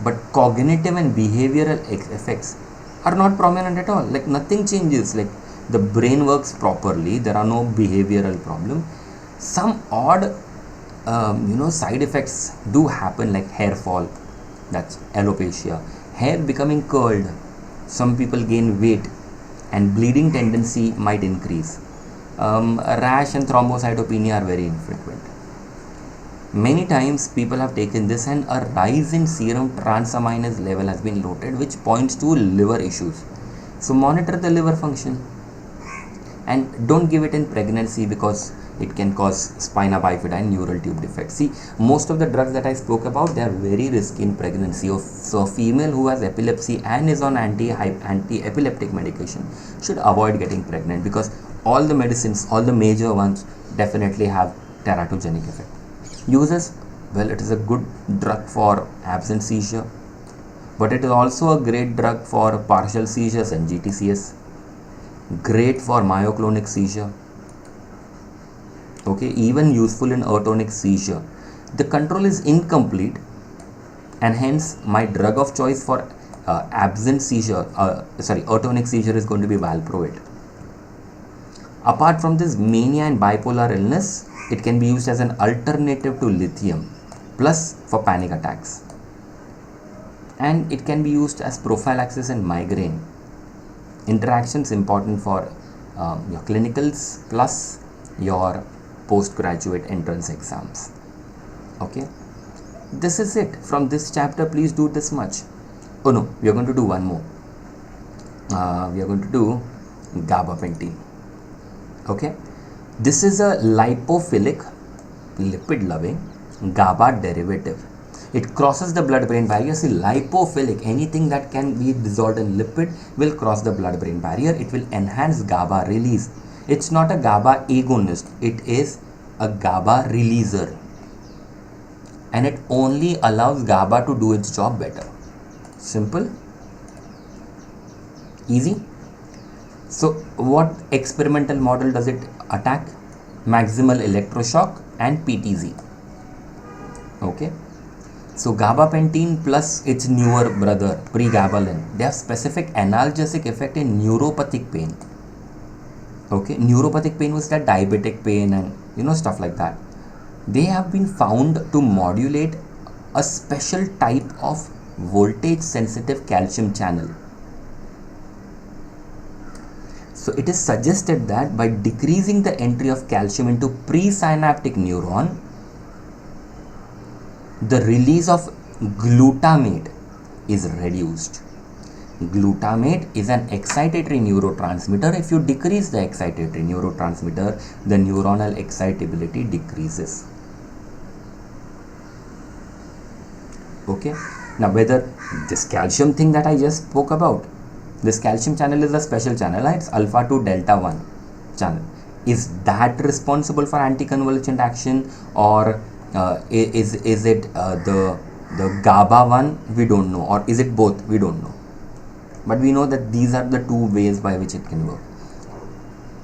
but cognitive and behavioral effects are not prominent at all. Like nothing changes. Like the brain works properly. There are no behavioral problem. Some odd side effects do happen, like hair fall, that's alopecia, hair becoming curled, some people gain weight, and bleeding tendency might increase. Rash and thrombocytopenia are very infrequent. Many times people have taken this and a rise in serum transaminase level has been noted, which points to liver issues. So monitor the liver function and don't give it in pregnancy because it can cause spina bifida and neural tube defects. See, most of the drugs that I spoke about, they are very risky in pregnancy. So a female who has epilepsy and is on anti-epileptic medication should avoid getting pregnant because all the medicines, all the major ones definitely have teratogenic effect. Uses, well, it is a good drug for absent seizure, but it is also a great drug for partial seizures and GTCS. Great for myoclonic seizure. Okay, even useful in atonic seizure. The control is incomplete and hence my drug of choice for absent seizure, atonic seizure is going to be valproate. Apart from this mania and bipolar illness, it can be used as an alternative to lithium plus for panic attacks, and it can be used as prophylaxis in migraine. Interactions important for your clinicals plus your postgraduate entrance exams. Okay, this is it from this chapter. Please do this much. Oh no, we are going to do one more. We are going to do gabapentin. Okay, this is a lipophilic, lipid loving GABA derivative. It crosses the blood-brain barrier. See, lipophilic, anything that can be dissolved in lipid will cross the blood-brain barrier. It will enhance GABA release. It's not a GABA agonist. It is a GABA releaser. And it only allows GABA to do its job better. Simple. Easy. So, what experimental model does it attack? Maximal electroshock and PTZ. Okay. So gabapentin plus its newer brother pregabalin, they have specific analgesic effect in neuropathic pain. Okay, neuropathic pain was that diabetic pain and stuff like that. They have been found to modulate a special type of voltage sensitive calcium channel. So it is suggested that by decreasing the entry of calcium into presynaptic neuron, the release of glutamate is reduced. Glutamate is an excitatory neurotransmitter. If you decrease the excitatory neurotransmitter, the neuronal excitability decreases. Okay. Now, whether this calcium thing that I just spoke about, this calcium channel is a special channel, right? It's alpha 2 delta 1 channel. Is that responsible for anticonvulsant action or Is it the GABA one? We don't know. Or is it both? We don't know. But we know that these are the two ways by which it can work.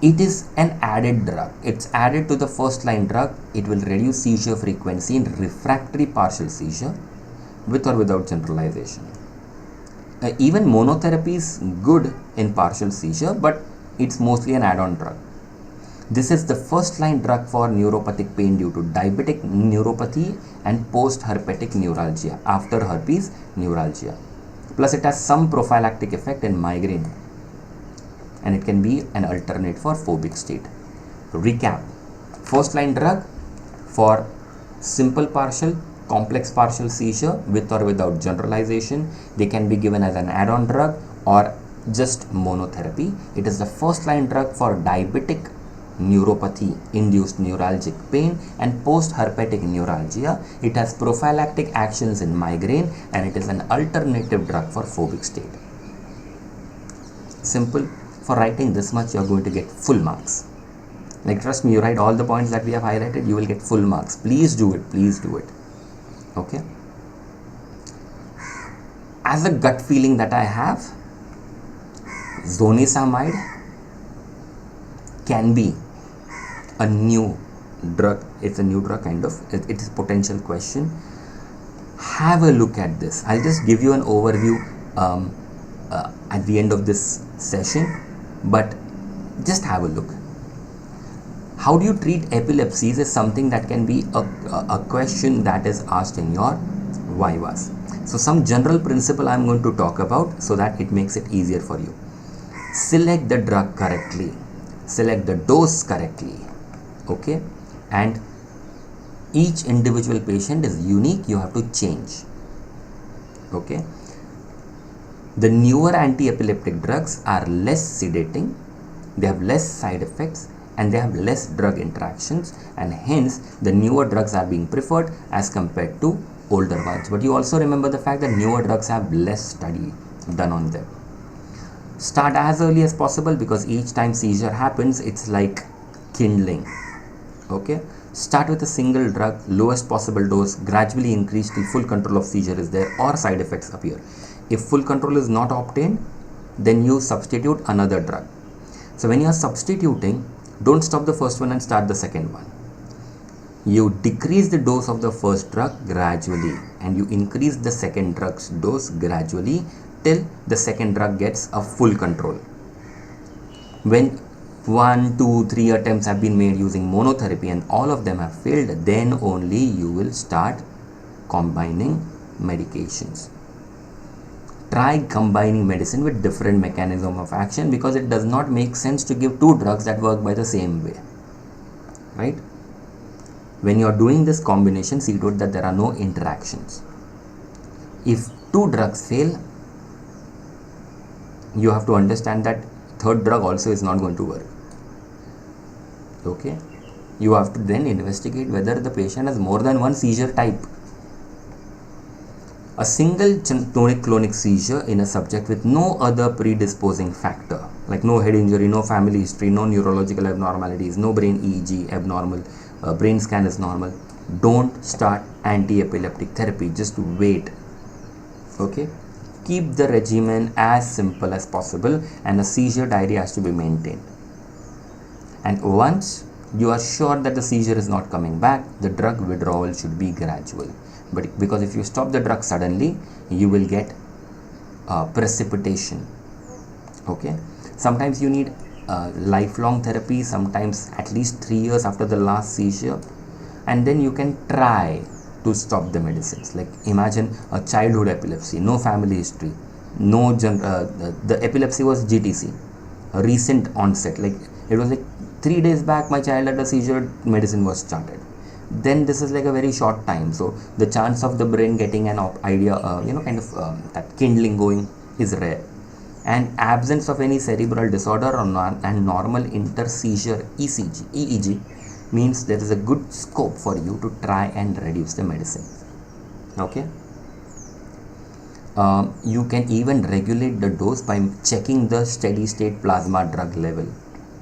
It is an added drug. It's added to the first line drug. It will reduce seizure frequency in refractory partial seizure with or without generalization. Even monotherapy is good in partial seizure, but it's mostly an add-on drug. This is the first line drug for neuropathic pain due to diabetic neuropathy and post-herpetic neuralgia, after herpes neuralgia. Plus it has some prophylactic effect in migraine, and it can be an alternate for phobic state. Recap: first line drug for simple partial, complex partial seizure with or without generalization. They can be given as an add-on drug or just monotherapy. It is the first line drug for diabetic neuropathy induced neuralgic pain and post-herpetic neuralgia. It has prophylactic actions in migraine, and it is an alternative drug for phobic state. Simple. For writing this much, you are going to get full marks. Like, trust me, you write all the points that we have highlighted, you will get full marks. Please do it. Please do it. Okay. As a gut feeling that I have, zonisamide can be a new drug. It's a new drug kind of. It is potential question. Have a look at this. I'll just give you an overview at the end of this session, but just have a look. How do you treat epilepsies is something that can be a question that is asked in your vivas. So some general principle I'm going to talk about so that it makes it easier for you. Select the drug correctly, select the dose correctly, okay, and each individual patient is unique. You have to change, okay. The newer anti-epileptic drugs are less sedating, they have less side effects, and they have less drug interactions, and hence the newer drugs are being preferred as compared to older ones. But you also remember the fact that newer drugs have less study done on them. Start as early as possible, because each time seizure happens, it's like kindling, okay. Start with a single drug, lowest possible dose, gradually increase till full control of seizure is there or side effects appear. If full control is not obtained, then you substitute another drug. So when you are substituting, don't stop the first one and start the second one. You decrease the dose of the first drug gradually, and you increase the second drug's dose gradually till the second drug gets a full control. When 1, 2, 3 attempts have been made using monotherapy and all of them have failed, then only you will start combining medications. Try combining medicine with different mechanism of action, because it does not make sense to give two drugs that work by the same way, right? When you are doing this combination, see to it that there are no interactions. If two drugs fail, you have to understand that third drug also is not going to work, okay. You have to then investigate whether the patient has more than one seizure type. A single tonic-clonic seizure in a subject with no other predisposing factor, like no head injury, no family history, no neurological abnormalities, no brain EEG abnormal, brain scan is normal, don't start anti-epileptic therapy. Just wait, okay. Keep the regimen as simple as possible, and a seizure diary has to be maintained. And once you are sure that the seizure is not coming back, the drug withdrawal should be gradual. But because if you stop the drug suddenly, you will get precipitation, okay. Sometimes you need lifelong therapy, sometimes at least 3 years after the last seizure, and then you can try to stop the medicines. Like, imagine a childhood epilepsy, no family history, no the epilepsy was GTC, a recent onset, like it was like 3 days back my child had a seizure, medicine was started. Then this is like a very short time, so the chance of the brain getting an idea, that kindling going is rare. And absence of any cerebral disorder and normal interseizure EEG means there is a good scope for you to try and reduce the medicine, okay. You can even regulate the dose by checking the steady state plasma drug level,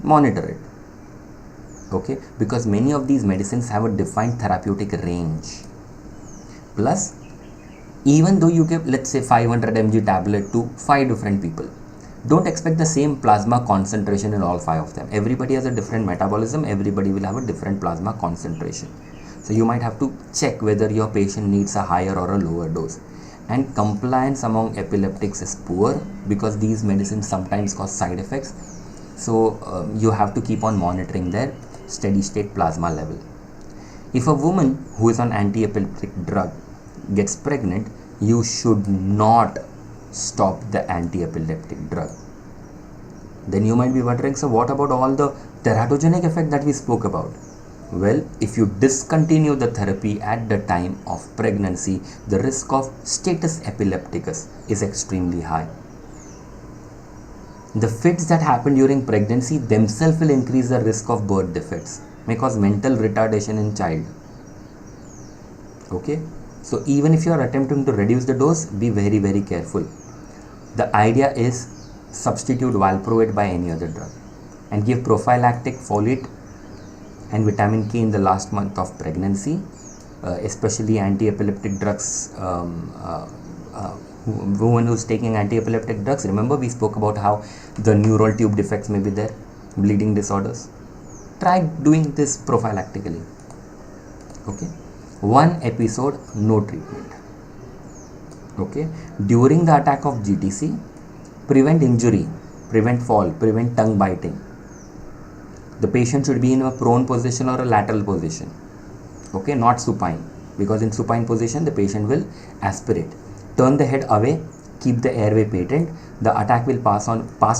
monitor it, okay, because many of these medicines have a defined therapeutic range. Plus, even though you give, let's say, 500 mg tablet to 5 different people, don't expect the same plasma concentration in all 5 of them. Everybody has a different metabolism, everybody will have a different plasma concentration. So you might have to check whether your patient needs a higher or a lower dose. And compliance among epileptics is poor because these medicines sometimes cause side effects. So you have to keep on monitoring their steady state plasma level. If a woman who is on anti-epileptic drug gets pregnant, you should not stop the anti-epileptic drug. Then you might be wondering, so what about all the teratogenic effect that we spoke about? Well, if you discontinue the therapy at the time of pregnancy, the risk of status epilepticus is extremely high. The fits that happen during pregnancy themselves will increase the risk of birth defects, may cause mental retardation in child. Okay, so even if you are attempting to reduce the dose, be very, very careful. The idea is substitute valproate by any other drug and give prophylactic folate and vitamin K in the last month of pregnancy, especially anti-epileptic drugs. Woman who's taking anti-epileptic drugs, remember we spoke about how the neural tube defects may be there, bleeding disorders. Try doing this prophylactically. Okay, 1 episode, no treatment. Okay, during the attack of GTC, prevent injury, prevent fall, prevent tongue biting. The patient should be in a prone position or a lateral position. Okay, not supine, because in supine position the patient will aspirate. Turn the head away, keep the airway patent. The attack will pass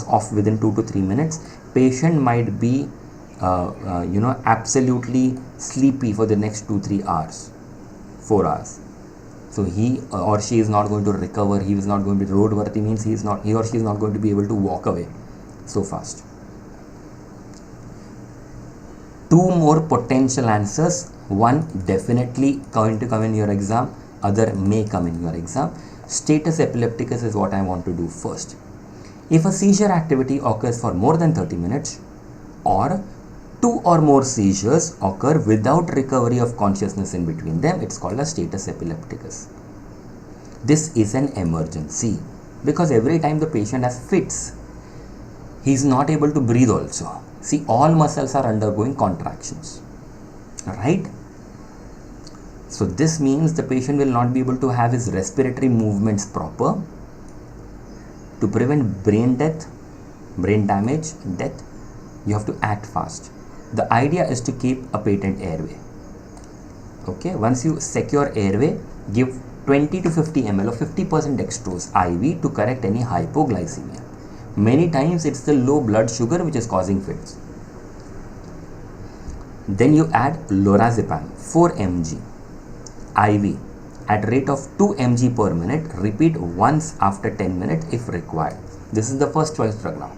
off within 2 to 3 minutes. Patient might be absolutely sleepy for the next 2-3 hours, 4 hours. So he or she is not going to recover. He is not going to be roadworthy, means he or she is not going to be able to walk away so fast. 2 more potential answers. One definitely going to come in your exam, other may come in your exam. Status epilepticus is what I want to do first. If a seizure activity occurs for more than 30 minutes or 2 or more seizures occur without recovery of consciousness in between them, it's called a status epilepticus. This is an emergency because every time the patient has fits, he is not able to breathe also. See, all muscles are undergoing contractions, right? So this means the patient will not be able to have his respiratory movements proper. To prevent brain death, brain damage, death, you have to act fast. The idea is to keep a patent airway. Okay, once you secure airway, give 20 to 50 ml of 50% dextrose IV to correct any hypoglycemia. Many times it's the low blood sugar which is causing fits. Then you add lorazepam 4 mg IV at rate of 2 mg per minute. Repeat once after 10 minutes if required. This is the first choice drug now.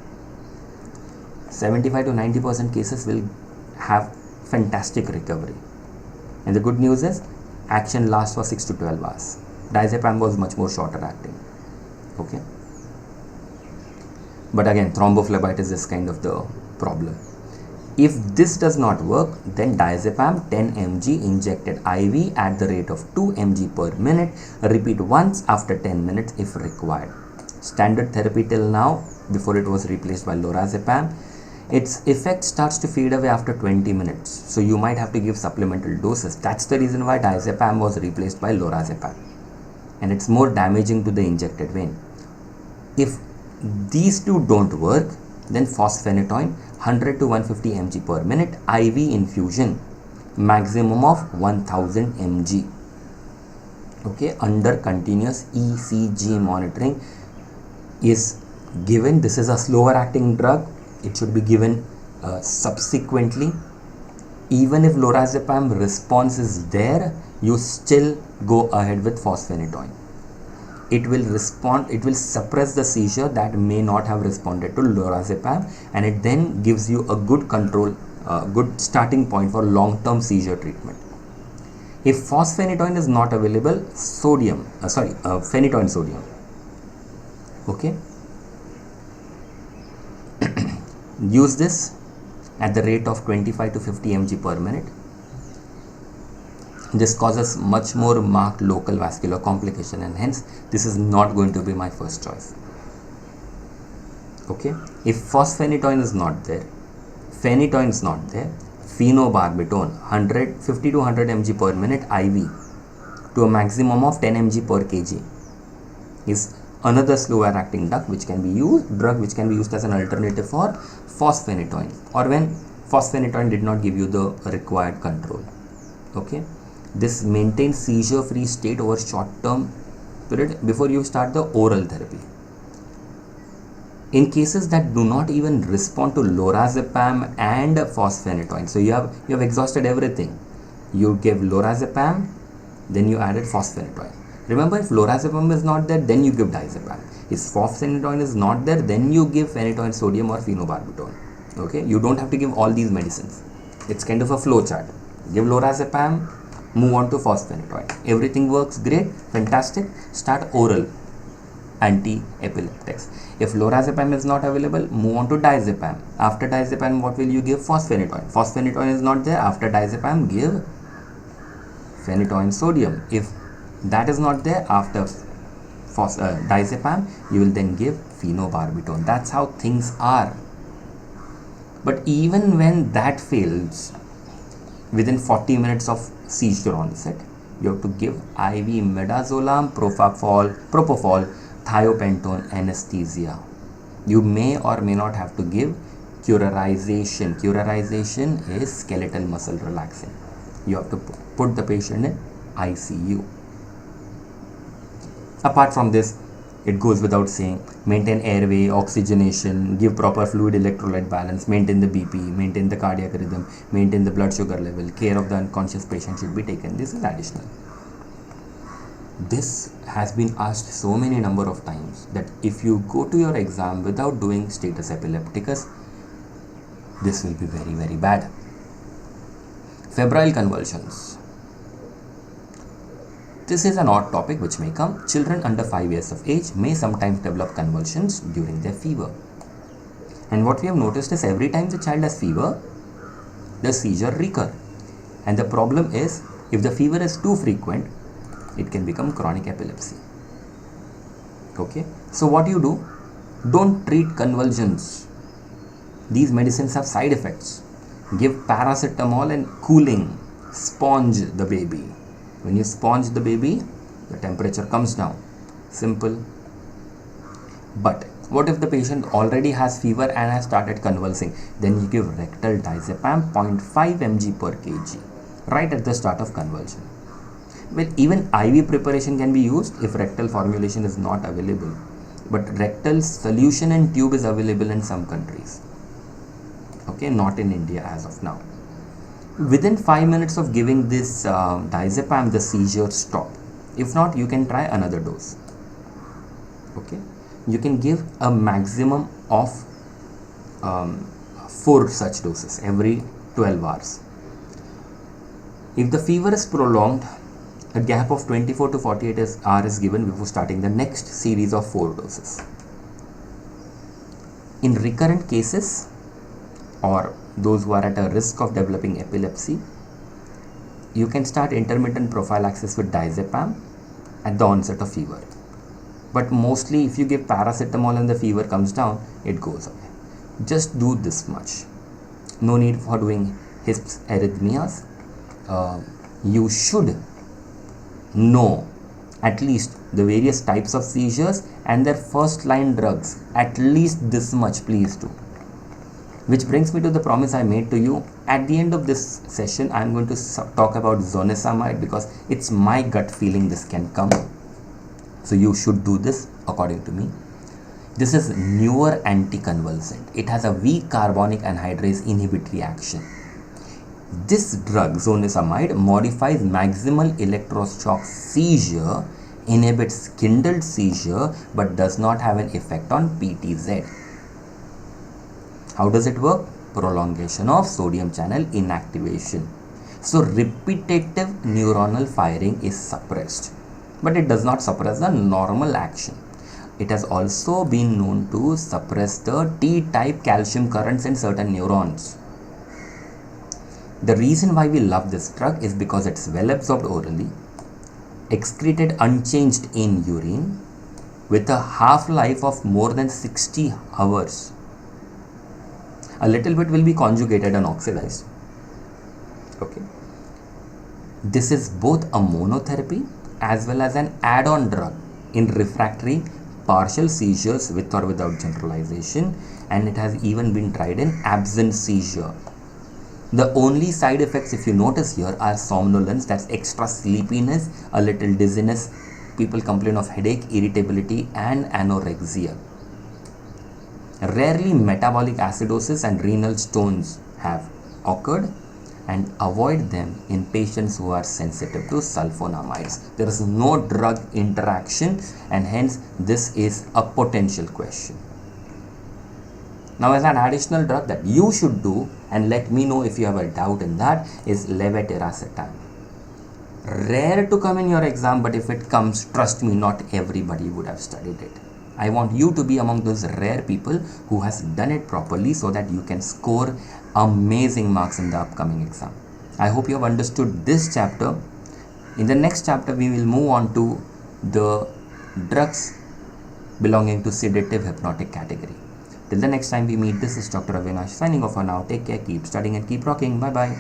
75 to 90% cases will have fantastic recovery. And the good news is action lasts for 6 to 12 hours. Diazepam was much more shorter acting. Okay. But again, thrombophlebitis is kind of the problem. If this does not work, then diazepam 10 mg injected IV at the rate of 2 mg per minute. Repeat once after 10 minutes if required. Standard therapy till now, before it was replaced by lorazepam. Its effect starts to fade away after 20 minutes. So you might have to give supplemental doses. That's the reason why diazepam was replaced by lorazepam. And it's more damaging to the injected vein. If these two don't work, then fosphenytoin 100 to 150 mg per minute IV infusion, maximum of 1000 mg. Okay, under continuous ECG monitoring is given. This is a slower acting drug. It should be given subsequently. Even if lorazepam response is there, you still go ahead with fosphenytoin. It will respond, it will suppress the seizure that may not have responded to lorazepam, and it then gives you a good control, good starting point for long-term seizure treatment. If fosphenytoin is not available, phenytoin sodium. Okay. Use this at the rate of 25 to 50 mg per minute. This causes much more marked local vascular complication, and hence this is not going to be my first choice. Okay, if fosphenytoin is not there, phenytoin is not there, phenobarbital 50 to 100 mg per minute IV to a maximum of 10 mg per kg is another slower acting drug which can be used as an alternative for fosphenytoin, or when fosphenytoin did not give you the required control. Okay, this maintains seizure free state over short term period before you start the oral therapy. In cases that do not even respond to lorazepam and fosphenytoin, so you have exhausted everything, you gave lorazepam, then you added fosphenytoin. Remember, if lorazepam is not there, then you give diazepam. If fosphenytoin is not there, then you give phenytoin sodium or phenobarbital. Okay, you don't have to give all these medicines. It's kind of a flow chart. Give lorazepam, move on to fosphenytoin. Everything works great, fantastic. Start oral anti-epileptics. If lorazepam is not available, move on to diazepam. After diazepam, what will you give? Fosphenytoin. Fosphenytoin is not there. After diazepam, give phenytoin sodium. If that is not there, after diazepam, you will then give phenobarbital. That's how things are. But even when that fails, within 40 minutes of seizure onset, you have to give IV midazolam, propofol, thiopentone anesthesia. You may or may not have to give curarization. Curarization is skeletal muscle relaxing. You have to put the patient in ICU. Apart from this, it goes without saying, maintain airway, oxygenation, give proper fluid electrolyte balance, maintain the BP, maintain the cardiac rhythm, maintain the blood sugar level, care of the unconscious patient should be taken. This is additional. This has been asked so many number of times that if you go to your exam without doing status epilepticus, this will be very, very bad. Febrile convulsions. This is an odd topic which may come. Children under 5 years of age may sometimes develop convulsions during their fever. And what we have noticed is every time the child has fever, the seizure recur. And the problem is, if the fever is too frequent, it can become chronic epilepsy. Okay, so what you do? Don't treat convulsions. These medicines have side effects. Give paracetamol and cooling. Sponge the baby. When you sponge the baby, the temperature comes down. Simple. But what if the patient already has fever and has started convulsing? Then you give rectal diazepam 0.5 mg per kg right at the start of convulsion. Well, even IV preparation can be used if rectal formulation is not available. But rectal solution and tube is available in some countries. Okay, not in India as of now. Within 5 minutes of giving this diazepam, the seizures stop. If not, you can try another dose. Okay, you can give a maximum of 4 such doses every 12 hours. If the fever is prolonged, a gap of 24 to 48 hours is given before starting the next series of 4 doses. In recurrent cases, or those who are at a risk of developing epilepsy, you can start intermittent prophylaxis with diazepam at the onset of fever. But mostly if you give paracetamol and the fever comes down, it goes away. Just do this much. No need for doing HIPS arrhythmias. You should know at least the various types of seizures and their first line drugs. At least this much, please do. Which brings me to the promise I made to you. At the end of this session, I am going to talk about zonisamide because it's my gut feeling this can come. So you should do this according to me. This is newer anticonvulsant. It has a weak carbonic anhydrase inhibitory action. This drug, zonisamide, modifies maximal electroshock seizure, inhibits kindled seizure, but does not have an effect on PTZ. How does it work? Prolongation of sodium channel inactivation. So repetitive neuronal firing is suppressed, but it does not suppress the normal action. It has also been known to suppress the T-type calcium currents in certain neurons. The reason why we love this drug is because it's well absorbed orally, excreted unchanged in urine, with a half-life of more than 60 hours. A little bit will be conjugated and oxidized. Okay. This is both a monotherapy as well as an add-on drug in refractory partial seizures with or without generalization, and it has even been tried in absent seizure. The only side effects, if you notice here, are somnolence, that's extra sleepiness, a little dizziness. People complain of headache, irritability, and anorexia. Rarely metabolic acidosis and renal stones have occurred, and avoid them in patients who are sensitive to sulfonamides. There is no drug interaction, and hence this is a potential question. Now, as an additional drug that you should do, and let me know if you have a doubt in that, is levetiracetam. Rare to come in your exam, but if it comes, trust me, not everybody would have studied it. I want you to be among those rare people who has done it properly so that you can score amazing marks in the upcoming exam. I hope you have understood this chapter. In the next chapter, we will move on to the drugs belonging to sedative hypnotic category. Till the next time we meet, this is Dr. Avinash signing off for now. Take care, keep studying and keep rocking. Bye bye.